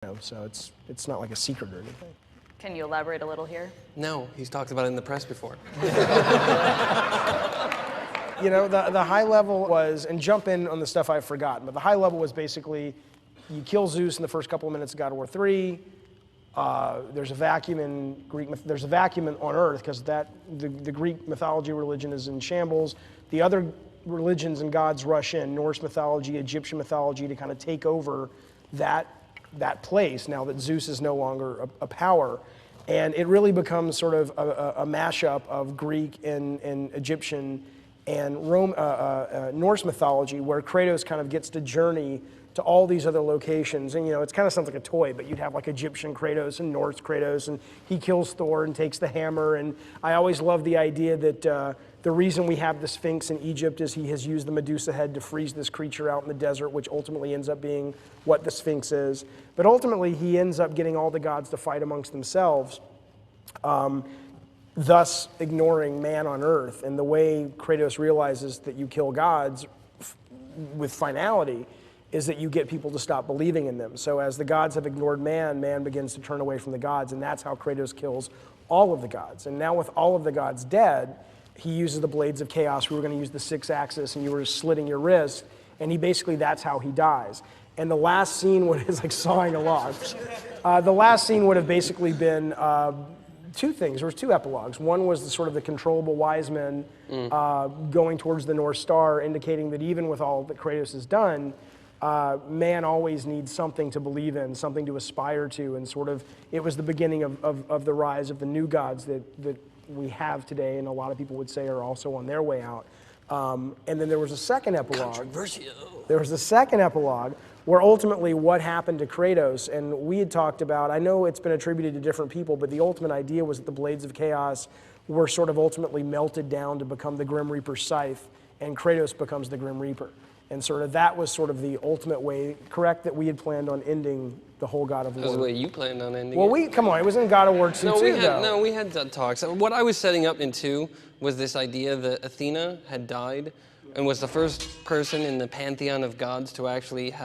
So it's not like a secret or anything. Can you elaborate a little here? No, he's talked about it in the press before. You know, the high level was, and jump in on the stuff I've forgotten, but the high level was basically you kill Zeus in the first couple of minutes of God of War 3. There's a vacuum in Greek. There's a vacuum on Earth because the Greek mythology religion is in shambles. The other religions and gods rush in, Norse mythology, Egyptian mythology, to kind of take over that place now that Zeus is no longer a power. And it really becomes sort of a mashup of Greek and Egyptian and Norse mythology, where Kratos kind of gets to journey to all these other locations. And, you know, it kind of sounds like a toy, but you'd have like Egyptian Kratos and Norse Kratos, and he kills Thor and takes the hammer. And I always love the idea that the reason we have the Sphinx in Egypt is he has used the Medusa head to freeze this creature out in the desert, which ultimately ends up being what the Sphinx is. But ultimately, he ends up getting all the gods to fight amongst themselves, thus ignoring man on Earth. And the way Kratos realizes that you kill gods with finality is that you get people to stop believing in them. So as the gods have ignored man, man begins to turn away from the gods, and that's how Kratos kills all of the gods. And now with all of the gods dead, he uses the blades of chaos. We were going to use the 6-axis, and you were slitting your wrist, and that's how he dies. And the last scene is like sawing a log. The last scene would have basically been two things. There was two epilogues. One was the controllable wise men going towards the North Star, indicating that even with all that Kratos has done, man always needs something to believe in, something to aspire to, and it was the beginning of the rise of the new gods that we have today, and a lot of people would say are also on their way out. And then there was a second epilogue. Controversial. There was a second epilogue where ultimately what happened to Kratos, and we had talked about, I know it's been attributed to different people, but the ultimate idea was that the blades of chaos were ultimately melted down to become the Grim Reaper's scythe, and Kratos becomes the Grim Reaper. And that was the ultimate way, correct, that we had planned on ending the whole God of War. That was the way you planned on ending it. Well, come on, it was in God of War 2 no, we had talks. What I was setting up in 2 was this idea that Athena had died and was the first person in the pantheon of gods to actually have